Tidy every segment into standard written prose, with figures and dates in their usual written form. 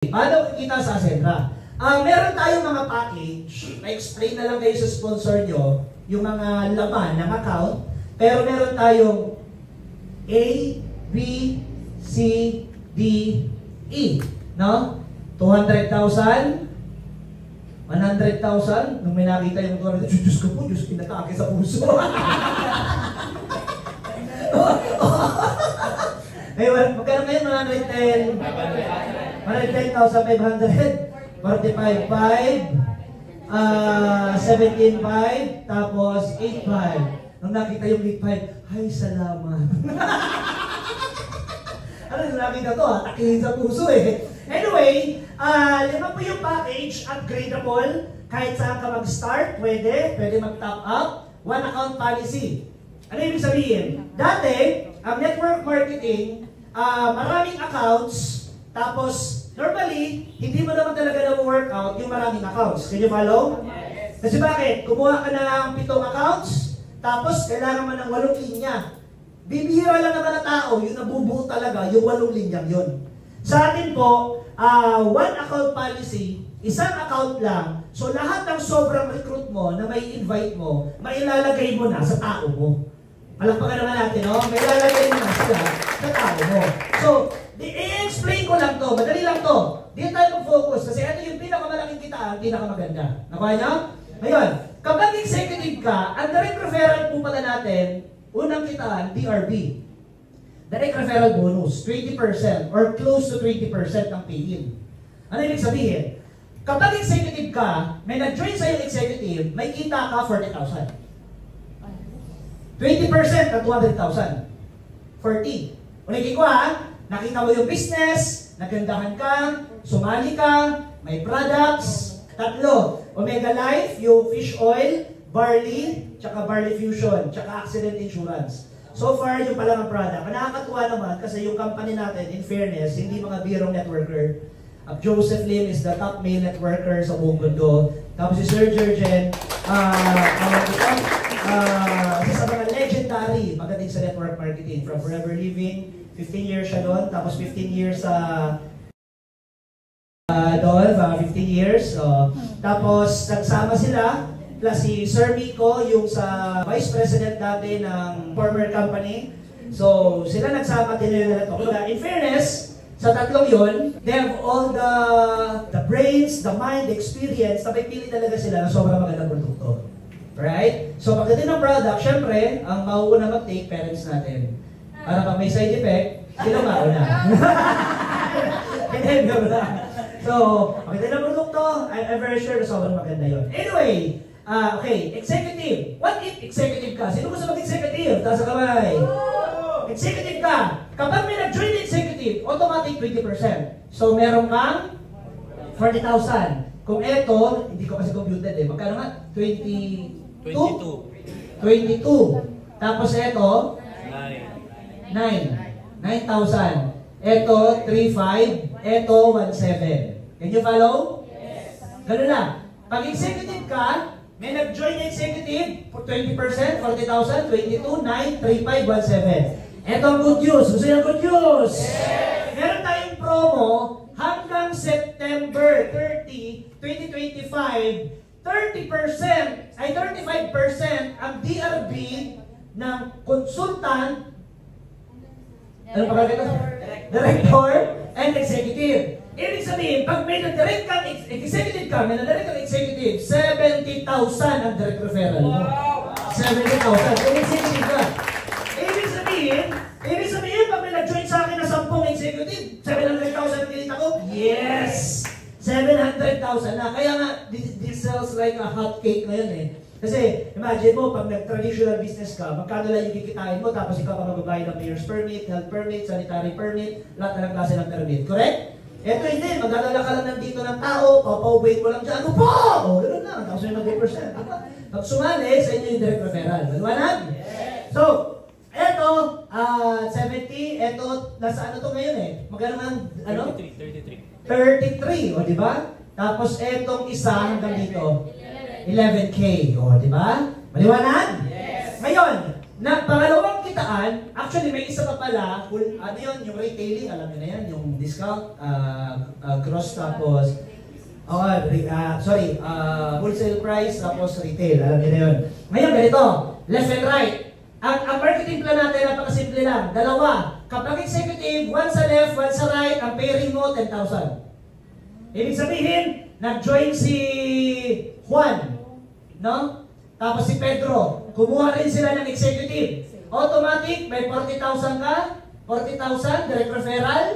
Paano kita sa Ascendra? Meron tayong mga package, na-explain na lang kayo sa sponsor nyo, yung mga laman ng account, pero meron tayong A, B, C, D, E. No? 200,000, 100,000, nung may nakita yung 200,000, Diyos ko po, Diyos, pinatake sa puso. Magkano ngayon? 110,500, 45,500, 17,500, tapos 8,500. Nung nakita yung 8,500, ay, salamat. Ano yung nakita to? Takihin sa puso eh. Anyway, 5 po yung package, upgradable. Kahit saan ka mag-start, pwede mag-top up. One account policy. Ano ibig sabihin? Dati, ang network marketing, maraming accounts, tapos normally, hindi mo naman talaga na-workout yung maraming accounts. Can you follow? Yes. Kasi bakit? Kumuha ka ng 7 accounts, tapos kailangan mo ng 8 linya. Bibihira lang naman na tao, yung nabubuo talaga, yung 8 linyang yun. Sa atin po, one account policy, isang account lang, so lahat ng sobrang recruit mo na may invite mo, mailalagay mo na sa tao mo. Palakpakan naman natin, no? Mailalagay mo na sila sa tao mo. So, i-explain ko lang to, madali lang to. Dito tayo mag-focus kasi ito yung pinakamalaking kitaan, pinakamaganda. Nakuha niyo? Ngayon, kapag executive ka, ang direct referral po pala natin, unang kitaan, DRB. Direct referral bonus, 20% or close to 20% ng pay-in. Ano ibig sabihin? Kapag executive ka, may nag-join sa'yo executive, may kita ka 40,000. 20% at 200,000. 40. Ulitin ko ha, nakita mo yung business, nagandahan ka, sumali ka, may products, 3. Omega Life, yung fish oil, barley, tsaka barley fusion, tsaka accident insurance. So far, yung palang ang product. Nakakatuwa naman kasi yung company natin, in fairness, hindi mga birong networker. Joseph Lim is the top male networker sa buong mundo. Tapos si Sir Jurgen, isa sa mga legendary pagdating sa network marketing. From Forever Living, 15 years siya doon. Tapos 15 years doon, 15 years. Tapos nagsama sila, plus si Sir Miko, yung sa Vice President dati ng former company. So sila nagsama din nila ito. In fairness, sa tatlong yun, they have all the brains, the mind, the experience, na may pili talaga sila na sobrang magandang produkto. Right? So pagdating ng product, syempre, ang mauuna mag-take parents natin. Para pag may side effect, sila mauna. So, pagdating ng produkto, I'm very sure na sobrang maganda yun. Anyway, okay, executive. What if executive ka? Sino gusto mag-executive? Taas ang kamay. Executive ka. Kapag may nag-join na executive, automatic 20%. So, meron kang 40,000. Kung eto, hindi ko kasi computed eh. Magkano nga? 22. Tapos eto? 9,000. Eto, 3,500. Eto, 1,700. Can you follow? Yes. Ganun lang. Pag executive ka, may nag-join na executive, 20%, 40,000, 22, 9, 3,500, 1,700. Eto ang good news. Gusto niyo ang good news? Yes. Meron tayong promo hanggang September 30, 2025, 30% ang DRB ng consultant, ano pa ito? Director and executive. Ibig sabihin, pag may na-direct kang executive ka, may na-direct kang executive, 70,000 ang direct referral mo. 70,000. Kung executive ka. Ibig sabihin, pag may nag-join sa akin na 10 executive, 700,000 kinita ko? Yes! 700,000 na. Kaya nga, this sells like a hot cake na yun eh. Kasi, imagine mo, pag nag-traditional business ka, magkano lang yung kikitain mo, tapos ikaw pa magbabayad ng mayor's permit, health permit, sanitary permit, lahat na ng klase ng permit. Correct? Eto hindi, magdadala ka lang nandito ng tao, papaubayin mo lang dyan, ano po? O, gano'n lang, tapos may mag-percent. Pag sumali, sa inyo yung direct referral. Maliwanag? Yes! So, eto, 70, eto, nasa ano to ngayon eh? Magkano nga, ano? 33, o diba? Tapos etong isa hanggang dito, 11K, o diba? Maliwanag? Yes! Ngayon, pangalawang pagkitaan, actually may isa pa pala, ano yun, yung retailing, alam niyo na yan, yung discount, gross tapos, wholesale price tapos retail, alam niyo na yun. Ngayon, ganito, left and right. Ang marketing plan natin, napakasimple lang, dalawa. Kapag executive, one sa left, one sa right, ang pairing mo, 10,000. Ibig sabihin, nag-join si Juan, no? Tapos si Pedro, kumuha rin sila ng executive. Automatic, may 40,000 ka, 40,000, direct referral.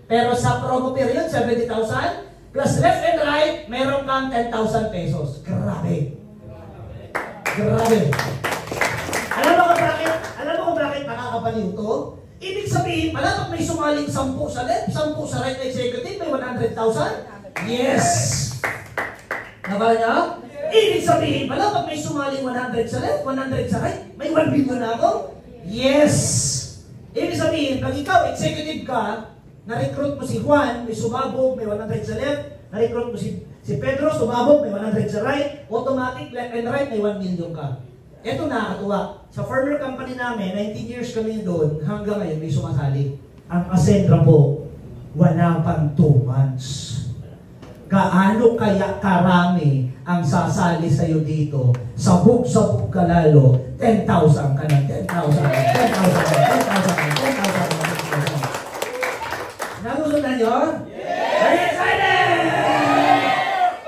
Pero sa promo period, 70,000. Plus left and right, meron kang 10,000 pesos. Grabe. Grabe. Alam mo kung bakit nakakabaliw to? Ibig sabihin pala, pag may sumaling 10 sa left, 10 sa right na executive, may 100,000? Yes! Nabala niya? Ibig sabihin pala, pag may sumaling 100 sa left, 100 sa right, may 1 billion na ako? Yes! Ibig sabihin, pag ikaw, executive ka, na-recruit mo si Juan, may sumabog, may 100 sa left, na-recruit mo si Pedro, sumabog, may 100 sa right, automatic, left and right, may 1 million ka. Ito nakakatuwa. Sa former company namin, 19 years kami doon, hanggang ngayon may sumasali. Ang Ascendra po, wala pang 2 months. Gaano kaya karami ang sasali sa'yo dito? Sabog-sabog ka lalo, 10,000 ka na, 10,000 ka, 10,000 ka, 10,000 ka, 10,000 ka. Nagustuhan nyo? Yes! Are you excited?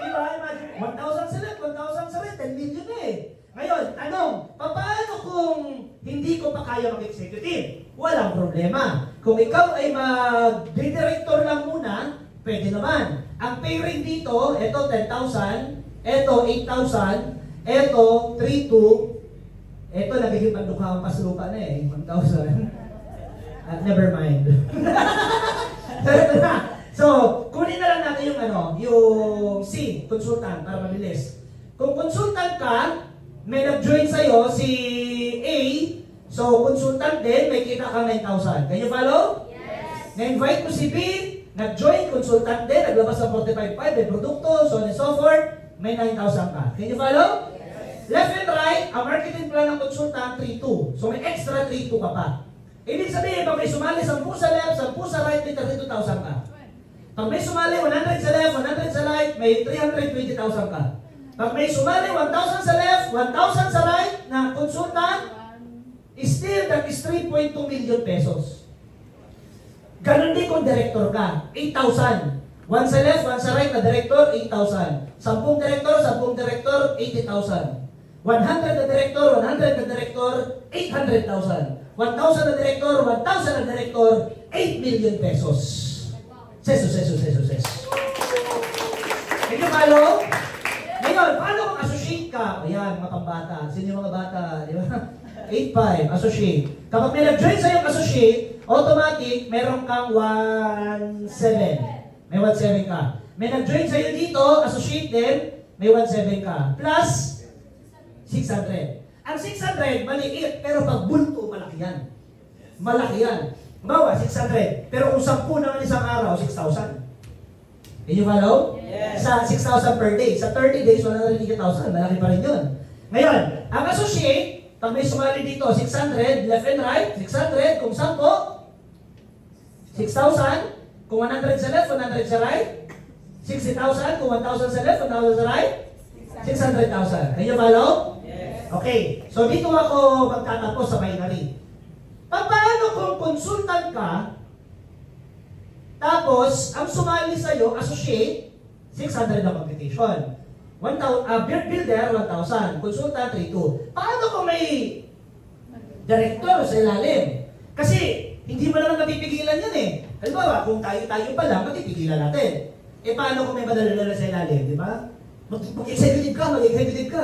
Diba? Imagine, 1,000 sa left, 1,000 sa right, 10 million eh. Ngayon, tanong, paano kung hindi ko pa kaya mag-executive? Walang problema. Kung ikaw ay mag-director lang muna, pwede naman. Ang pay rate dito, ito 10,000, ito 8,000, ito 3,200, ito nagiging pandukha ang paslupa na eh, 1,000. Never mind. So, kunin na lang natin yung C, consultant, para mabilis. Kung consultant ka, may nag-join sa'yo si A, so consultant din, may kita kang 9,000. Can you follow? Yes. Na-invite mo si B, nag-join, consultant din, naglabas ng 45,500, may produkto, so on and so forth, may 9,000 ka. Can you follow? Yes. Left and right, ang marketing plan ng consultant, 3,200. So may extra 3,200 ka pa. Ibig sabihin, pag may sumali 10 sa left, 10 sa right, may 32,000 ka. Pag may sumali 100 sa left, 100 sa right, may 320,000 ka. Pag may sumali 1,000 sa left, 1,000 sa right na consultant, still that is 3.2 million pesos. Ganon din kung director ka, 8,000. 1 sa left, 1 sa right na director, 8,000. 10 director, 10 director, 80,000. 100 na director, 100 na director, 800,000. 1,000 na director, 1,000 na director, 8 million pesos. Seso. Can you follow? Ngayon, paano kung associate ka? Ayan, mga pambata. Sino yung mga bata? Di ba? 8.5, associate. Kapag may nag-join sa'yo associate, automatic, meron kang 1.7. May 1.7 ka. May nag-join sa'yo dito, associate din, may 1.7 ka. Plus, 600. Ang 600, maliit, pero pag bulto, malaki yan. Malaki yan. Bawa, 600. Pero kung 10 naman isang araw, 6,000. Can you follow? Yes. Sa 6,000 per day. Sa 30 days, 180,000. Malaki pa rin yun. Ngayon, ang associate, pag may sumali dito, 600, left and right, 600, kung 10, 6,000, kung 100 sa left, 100 sa right, 60,000, kung 1,000 sa left, 1,000 sa right, 600,000. Can you follow? Yes. Okay. So, dito ako magtatapos sa binary. Paano kung consultant ka, tapos, ang sumali sa'yo, associate, 600 na computation. Builder, 1,000. Consultant, 3,200. Paano kung may director sa ilalim? Kasi, hindi mo naman mapipigilan yan eh. Halimbawa, kung tayo pa lang, mapipigilan natin. Eh, paano kung may madalala sa ilalim, di ba? Mag-executive ka,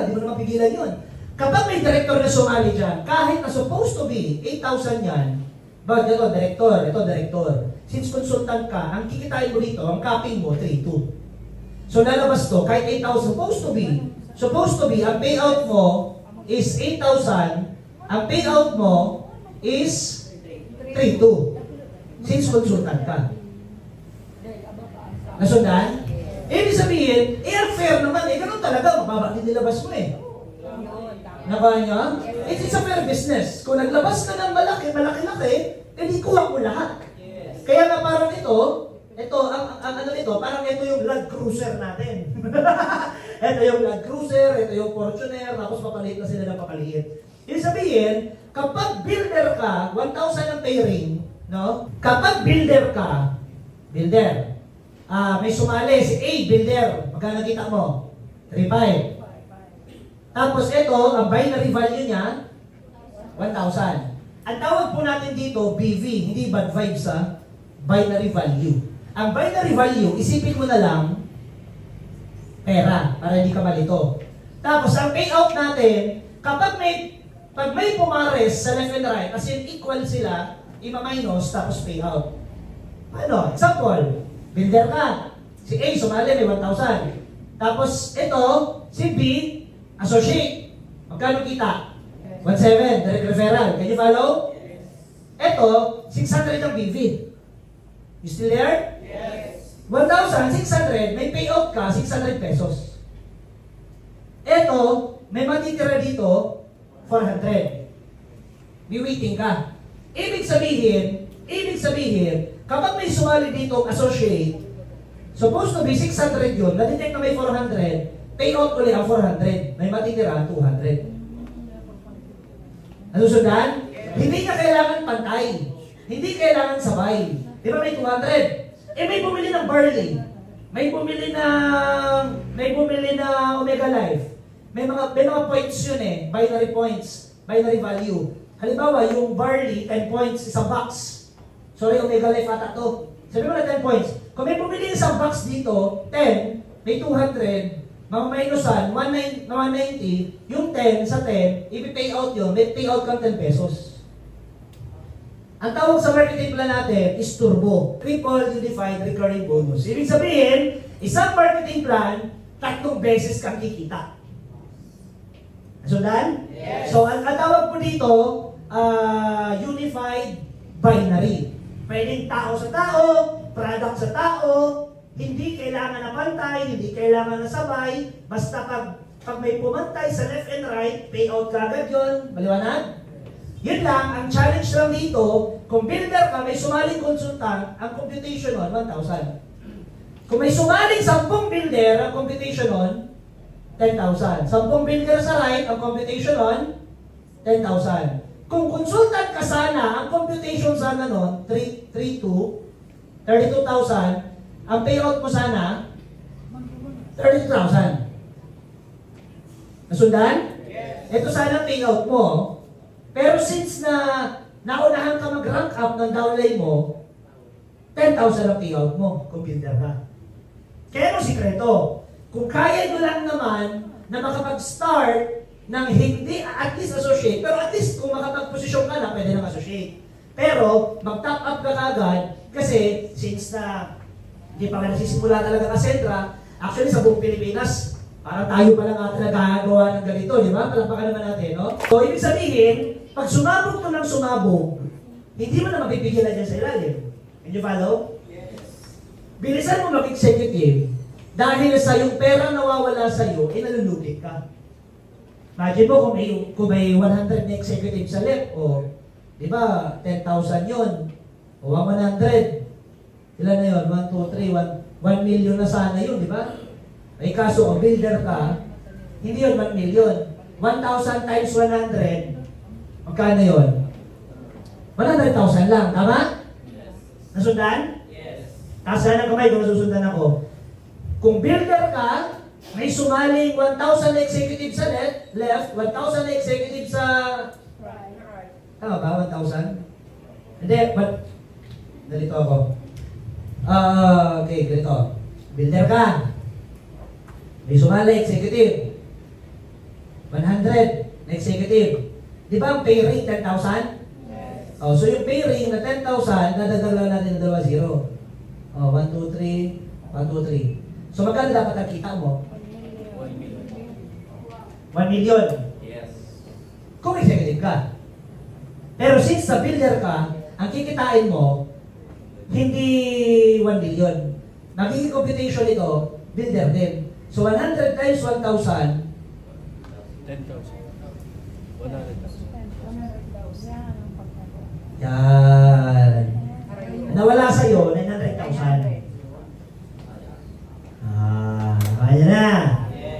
di mo naman mapigilan yun. Kapag may director na sumali dyan, kahit na supposed to be 8,000 yan, but ito director. Since consultant ka, ang kikitain mo dito, ang capping mo, 3,200. So lalabas to, kahit 8,000 supposed to be, ang payout mo is 8,000, ang payout mo is 3,200. Since consultant ka. Nasundan? Ibig sabihin, fair naman, ganun talaga, mababa din nilabas mo eh. Nakuha nyo? it's a fair business. Kung naglabas ka ng malaki-laki, edi kuha mo lahat. Kaya nga parang ito, ang ano nito, parang ito yung Land Cruiser natin. Ito yung Land Cruiser, ito yung Fortuner, tapos papaliit na sila ng papaliit. Ibig sabihin, kapag builder ka, 1,000 ang pay ring, no? Kapag builder ka, may sumali, si A, builder, magkano kita mo? 3,500. Tapos ito, ang binary value niya, 1,000. Ang tawag po natin dito, BV, hindi bad vibes ha, binary value. Ang binary value, isipin mo na lang, pera, para hindi ka malito. Tapos ang payout natin, pag may pumares sa left and right, as in equal sila, ima-minus, tapos payout. Ano? Example, builder ka. Si A, sumali, may 1,000. Tapos ito, si B, associate. Magkano kita? 1,700, direct referral. Can you follow? Ito, 600 ang BV. You still there? Yes. 1,600, may payout ka, 600 pesos. Ito, may matitira dito, 400. May waiting ka. Ibig sabihin, kapag may sumali dito ang associate, supposed to be 600 yun, na-detect na may 400, payout ulit ang 400, may matitira 200. Nasusundan? Yes. Hindi niya kailangan pantay. Hindi kailangan sabay. Di ba may 200? May bumili ng barley. May bumili na Omega Life. May mga points yun binary points, binary value. Halimbawa, yung barley, 10 points, isang box. Sorry, Omega Life ata to. Sabi mo na 10 points. Kung may bumili isang box dito, 10, may 200, mga minusan, 190, yung 10 sa 10, i-pay out yun, may pay out kang 10 pesos. Ang tawag sa marketing plan natin is Turbo, Triple Unified Recurring Bonus. Ibig sabihin, isang marketing plan, 3 beses kang kikita. Nasundan? Yes. So, ang tawag po dito, Unified Binary. Pwedeng tao sa tao, product sa tao, hindi kailangan na pantay, hindi kailangan na sabay, basta pag may pumantay sa left and right, payout kagad yun. Maliwanag? Yun lang, ang challenge lang dito, kung builder ka, may sumaling consultant, ang computation on 1,000. Kung may sumaling 10 builder, ang computation on 10,000. 10 builder sa right, ang computation on 10,000. Kung consultant ka sana, ang computation sana nun, 32,000, ang payout mo sana, 32,000. Nasundan? Yes. Ito sana ang payout mo. Pero since naunahan ka mag-rank up ng downline mo, 10,000 ang payout mo kung builder ka. Kaya ano sikreto? Kung kaya nyo lang naman na makapag-start ng hindi at least associate, pero at least kung makapag-posisyon ka na, pwede nang associate. Pero mag-top up ka kagad kasi since na hindi pa nga nasisimula talaga ka sentra, actually sa buong Pilipinas, parang tayo pa lang ata nagagawa ng ganito, di ba? Palampakan naman natin, no? So, ibig sabihin, pag sumabog ka ng sumabog, hindi mo na mapipigil na dyan sa ilalim. Can you follow? Yes. Bilisan mo mag-executive dahil sa yung pera nawawala sa iyo, nalulupit ka. Imagine mo kung may 100 na executive sa left, o, di ba, 10,000 yun, o 100, ilan na yun? 1, 2, 3, 1 million na sana yun, di ba? May kaso, kung builder ka, hindi yun 1 million. 1,000 times 100, magkano yun? 100,000 lang, tama? Yes. Nasundan? Yes. Taas na ng kamay kung nasusundan ako. Kung builder ka, may sumaling 1,000 na executive sa left, 1,000 na executive sa... Right. Tama ba? 1,000? Hindi, but... Ganito ako. Okay, ganito. Builder ka. May sumali, executive. 100 na executive. Di ba ang pay rate 10,000? Yes. Oh, so yung pay rate na 10,000, nadagdag lang natin na 2 0. Oh, 1, 2, 3, 1, 2, 3. So magkano dapat ang kita mo? 1 million. 1 million. Yes. Kung executive ka. Pero since sa builder ka, ang kikitain mo, hindi 1 million. Magiging computation ito, builder din. So 100 times 1,000, 10,000. 100,000. Yan. Nawala sa'yo, 900,000. Kaya na.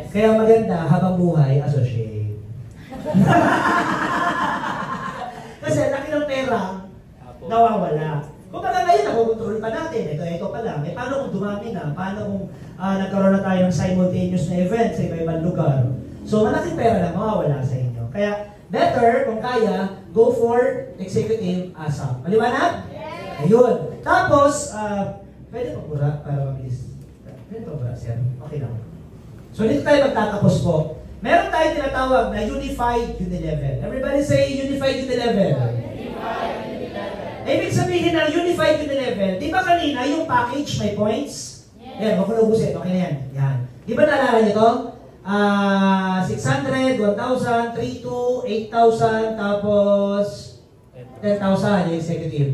Kaya maganda, habang buhay, associate. Kasi laki ng pera, nawawala. Kung baga ngayon, nakukontrol pa natin. Ito pa lang. Paano kung dumami na? Paano kung nagkaroon na tayong simultaneous na event sa iba-ibang lugar? So, malaking pera na mawawala sa inyo. Kaya, better, kung kaya, go for executive ASAP. Maliwanag? Yes! Ayun. Tapos, pwede pa pura para mabilis. Pwede pa pura, sir. Okay lang. So, dito tayo magtatapos po. Meron tayong tinatawag na Unified Unilevel. Everybody say Unified Unilevel. Ibig sabihin ng Unified Unilevel, di ba kanina yung package may points? Yan, huwag ko na ubusin. Okay na yan. Yan. Di ba naalala nyo ito? 600, 1,000, 3,2, 8,000, tapos 10,000 yung executive.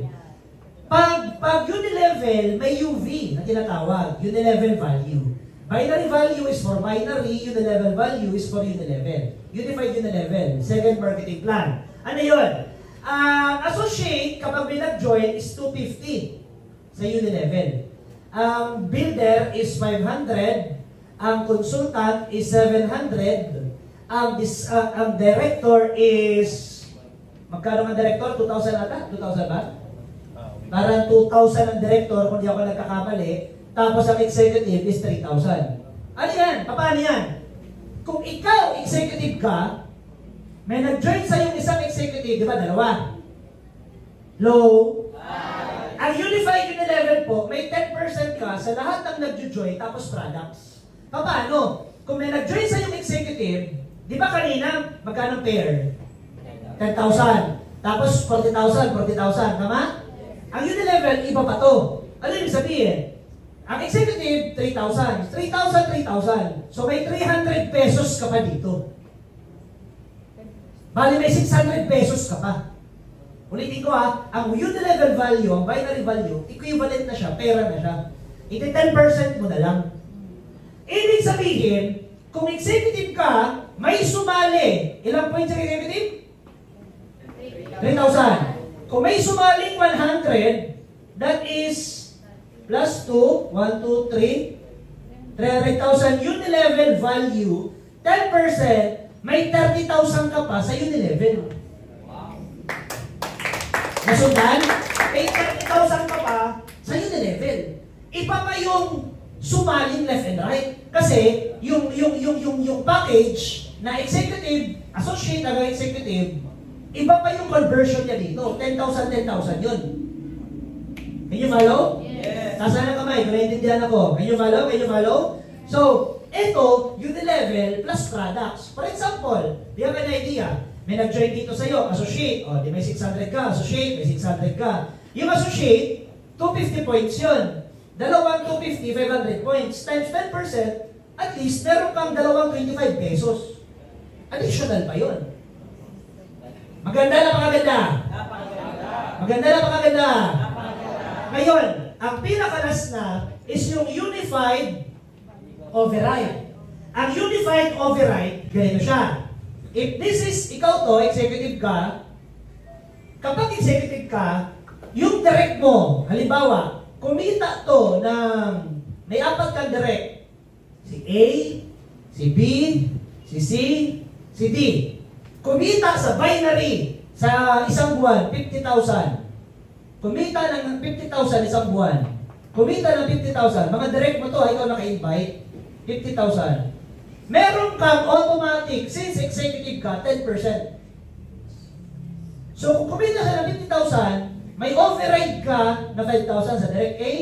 Pag Unilevel, may UV na tinatawag, Unilevel value. Binary value is for binary, Unilevel value is for Unilevel. Unified Unilevel, second marketing plan. Ano yun? Associate, kapag may nag-join, is 250 sa Unilevel. Ang builder is 500, ang consultant is 700, ang director is, magkano ang director? 2,000 ata? 2,000 ba? Parang 2,000 ang director, kung di ako nagkakamali, tapos ang executive is 3,000. Ano yan? Paano yan? Kung ikaw, executive ka, may nag-join sa yung isang executive, di ba? Dalawa. Low. Ang Unified Unilevel po, may 10% ka sa lahat ng nag-join tapos products. Paano? Kung may nag-join sa yung executive, di ba kanina, magkano pair? 10,000. Tapos 40,000, 40,000. Tama? Ang Unilevel, iba pa to. Ano yung sabihin? Ang executive, 3,000. 3,000, 3,000. So may 300 pesos ka pa dito. Bali may 600 pesos ka pa. Ulitin ko ang Unilevel value, ang binary value, equivalent na siya, pera na siya. Iti 10% mo na lang. Ibig sabihin, kung executive ka, may sumali. Ilang points ang executive? 3,000. Kung may sumaling 100, that is plus 2, 1, 2, 3, 300,000 Unilevel value, 10%, may 30,000 ka pa sa Unilevel. Nasundan? May 30,000 ka pa sa Unilevel. Iba pa yung sumaling left and right. Kasi yung package na executive, associate hanggang executive, iba pa yung conversion niya dito. 10,000, 10,000 yun. Can you follow? Yes. Nasaan ang kamay? Kung naiintindihan ako. Can you follow? Can you follow? So, ito, Unilevel plus products. For example, do you have an idea? May nag-join dito sa'yo, associate. O, di may 600 ka, associate, may 600 ka. Yung associate, 250 points yun. Dalawang 250, 500 points. Times 10%, at least, meron kang dalawang 25 pesos. Additional pa yun. Maganda na pakaganda? Maganda na pakaganda? Ngayon, ang pinakalas na is yung unified override. Ang unified override, ganito siya. If this is, ikaw to, executive ka, kapag executive ka, yung direct mo, halimbawa, kumita to ng, may 4 kang direct. Si A, si B, si C, si D. Kumita sa binary, sa isang buwan, 50,000. Kumita ng 50,000 isang buwan. Kumita ng 50,000. Mga direct mo to, ikaw naka-invite. 50,000. Meron kang automatic, since executive ka, 10%. So, kung kumita siya ng 50,000, may override ka na 5,000 sa direct A,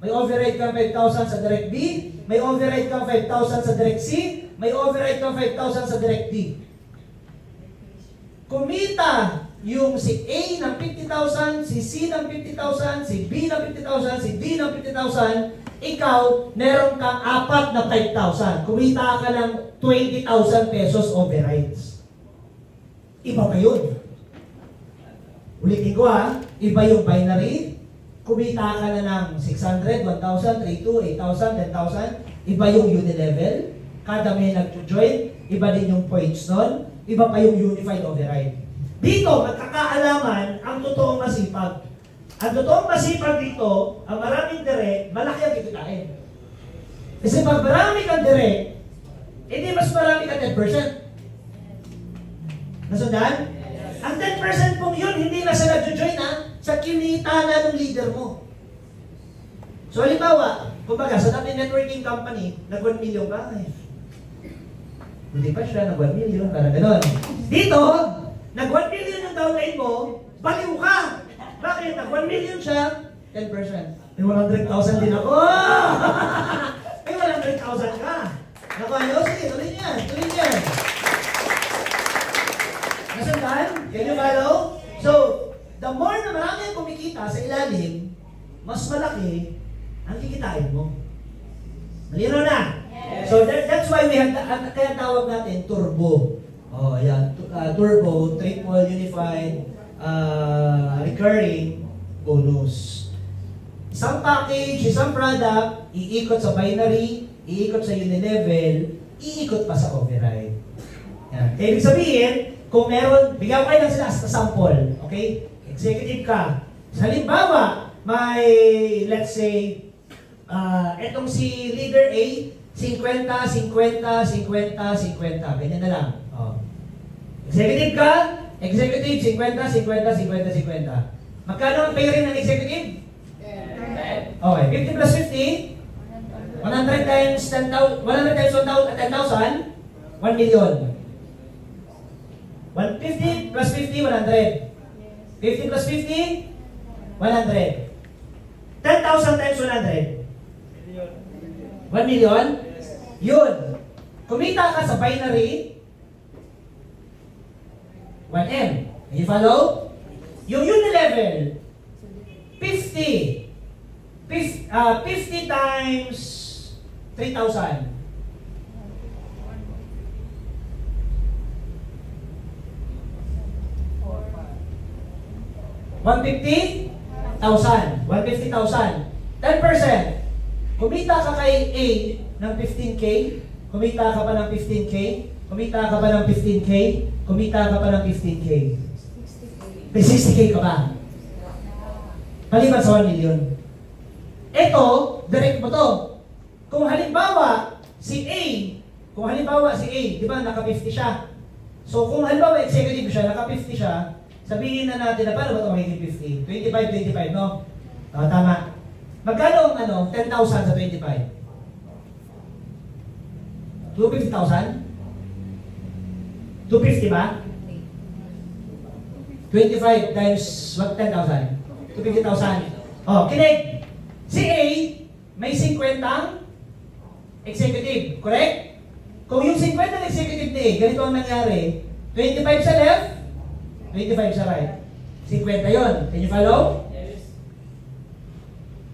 may override ka 5,000 sa direct B, may override ka 5,000 sa direct C, may override ka 5,000 sa direct D. Kumita yung si A ng 50,000, si C ng 50,000, si B ng 50,000, si D ng 50,000, ikaw, meron kang 4 na 5,000. Kumita ka ng 20,000 pesos overrides. Iba pa yun. Ulitin ko iba yung binary. Kumita ka na ng 600, 1,000, 3,2, 8,000, 10,000. Iba yung Unilevel. Kada may nag-join, iba din yung points nun. Iba pa yung unified override. Dito, magkakaalaman ang totoong masipag. Ang totoong masipag dito, ang maraming direct, malaki ang kikitain. Kasi pag marami kang direct, hindi mas marami ka 10%. Nasundan? Ang 10% pong yun, hindi na sa nag-join sa kinita na ng leader mo. So, halimbawa, kumbaga, sa dating networking company, nag-1 million ka. Hindi pa siya, nag-1 million, parang gano'n. Dito, nag-1 million yung downline mo, baliw ka! Bakit? Nag-1 million siya, 10%. May 100,000 din ako. May 100,000 ka. Naku, ano? Sige, tuloy niyan. Tuloy niyan. Nasundan? Can you follow? So, the more na marami ang kumikita sa ilalim, mas malaki ang kikitain mo. Malino na? Yes. So, that's why we have, kaya tawag natin, turbo. Oh, yan. Turbo, triple, unified, recurring bonus. Isang package, isang product, iikot sa binary, iikot sa unilevel, iikot pa sa override. Yan. Ibig sabihin, kung meron, bigyan ko lang sila sa sample. Okay? Executive ka. Sa halimbawa, may, let's say, etong si leader A, 50, 50, 50, 50. Ganyan na lang. Oh. Executive ka, executive, 50, 50, 50, 50. Magkano ang pay rin ng executive? 10. Okay, 50 plus 50, 100 times 10,000, 100 times 10,000, 1 million. 150 plus 50, 100. 50 plus 50, 100. 10,000 times 100. 1 million? Yun. Kumita ka sa binary, 1M. Can you follow? Yung unilevel, 50. 50 times 3,000. 150,000. 150,000. 10%. Kumita ka kay A ng 15K, kumita ka pa ng 15K, kumita ka pa ng 15K, kumita ka pa ng 15K. May 60K ka ba? Maliban sa 1 million. Ito, direct mo to. Kung halimbawa, si A, di ba, naka-50 siya. So, kung halimbawa executive siya, naka-50 siya, sabihin na natin na paano ba ito magiging 50? 25, no? Tama. Magkano ang 10,000 sa 25? 250,000? 250 ba? 25 times what 10,000? 250,000. Oh, kinig! Si A, may 50 executive, correct? Kung yung 50 executive ni A, ganito ang nangyari, 25 sa left, 25 sa right. 50 yon. Can you follow? Yes.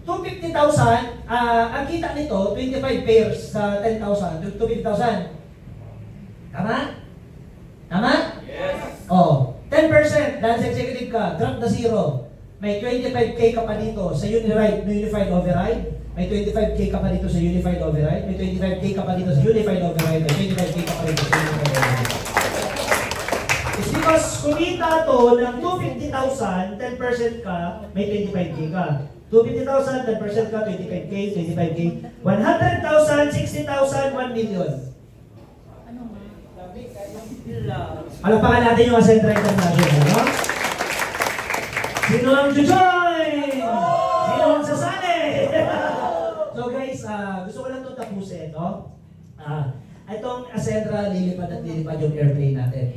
250,000, ang kita nito, 25 pairs sa 10,000, 250,000. Tama? Tama? Yes. Oh, 10% dahil sa executive ka, drop the zero. May 25K ka pa dito sa unified override. May 25K ka pa dito sa unified override. May 25K ka pa dito sa unified override. May 25K ka pa dito sa unified override. It's because kumita to ng 250,000, 10% ka, may 25K ka. 250,000, 10% ka, 25K, 25K. 100,000, 60,000, 1 million. Palapakan natin yung Ascent Rider natin. Ano? Sino ang jojoy? Sino ang sasali? So guys, gusto ko lang itong tapusin, no? Itong Ascendra, lilipad at lilipad yung airplane natin.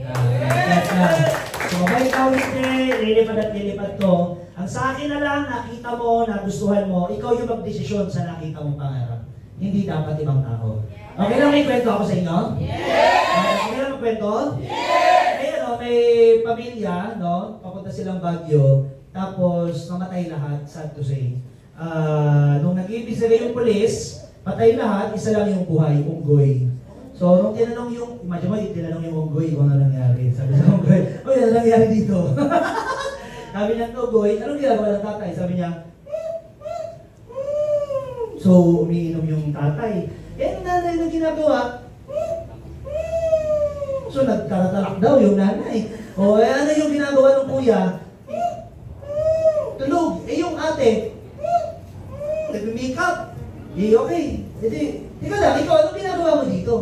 So may hindi, lilipad at lilipad to. Ang sa akin na lang, nakita mo, nagustuhan mo, ikaw yung magdesisyon sa nakita mong pangarap. Hindi dapat ibang tao. Okay lang may kwento ako sa inyo? Okay lang magkwento? Ayun, may pamilya, no? Papunta silang Baguio. Tapos, namatay lahat, sad to say. Nung nag-ibig sila yung polis, patay lahat, isa lang yung buhay, unggoy. So, nung tinanong yung, imagine mo, tinanong yung unggoy kung ano nangyari. Sabi sa unggoy, uy, ano nangyari dito? Sabi ng unggoy, anong ginagawa ng tatay? Sabi niya, so, umiinom yung tatay. Eh, ang nanay na ginagawa, So, nagtaratalak daw yung nanay. O, ano yung ginagawa ng kuya? Tulog. Yung ate, nag-makeup. Okay. Ikaw lang, anong ginagawa mo dito?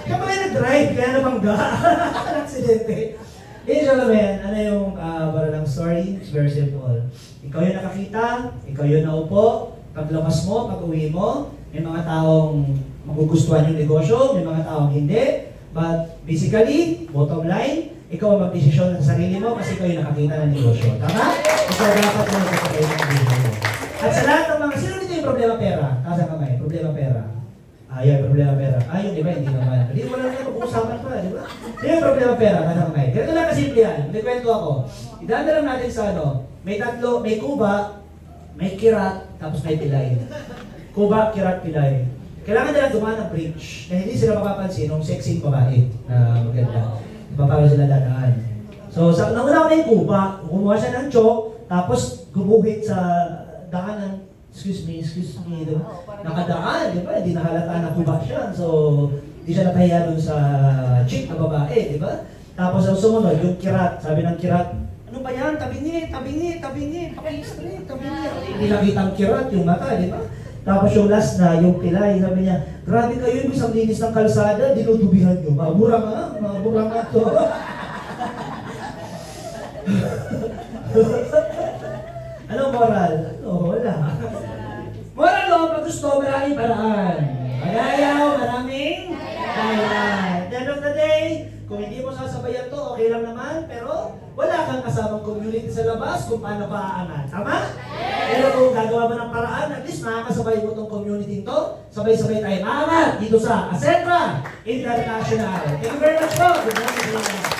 Kapag nag-drive, kaya namangga. Aksidente. Gentlemen, ano yung baralang story? It's very simple. Ikaw yung nakakita, ikaw yung naupo, paglabas mo, pag-uwi mo, may mga taong magugustuhan yung negosyo, may mga taong hindi. But basically, bottom line, ikaw ang mag-desisyon sa sarili mo kasi ikaw yung nakakita ng negosyo. Tama? Ikaw dapat mo nakakita ng negosyo. At sa lahat ng mga, sino dito yung problema pera? Taas ang kamay, problema pera. Yan, problema pera. Yung iba, hindi naman. Hindi, wala na mag-uusapan pa, di ba? Yung problema pera, taas ang kamay. Ganito lang kasimple yan. May kwento ako. Idaan na lang natin sa may tatlo, may kuba, may kirat, tapos may pilay. Kuba, kirat, pilay. Kailangan nila dumaan ng bridge na hindi sila mapapansin ng sexy babae na maganda. Paano sila dadaan. So, nauna ko na yung kuba, kumuha siya ng chok, tapos gumuhit sa daanan. Excuse me, diba? Nakadaan, di ba? Hindi nahalata na kuba siya. So, hindi siya natahiya dun sa chick na babae, di ba? Tapos ang sumunod, yung kirat, sabi ng kirat, ano ba yan? Tabingi, paki-straight, tabingi. Hindi nakita ang kirat, yung mata, di ba? Tapos yung last na, yung pilay, sabi niya, grabe kayo, yung isang linis ng kalsada, dinudubihan nyo. Mabura nga to. Anong moral? Wala. Moral pag gusto, maraming paraan. Pag-ayaw, maraming dahilan. At the end of the day, kung hindi mo sasabayan to, okay lang naman, pero wala kang kasamang community sa labas kung paano paaangat. Tama? Pero kung gagawa mo ng paraan, at least makakasabay mo itong community to, sabay-sabay tayo maangat dito sa Asentra International. Thank you very much po. Good morning.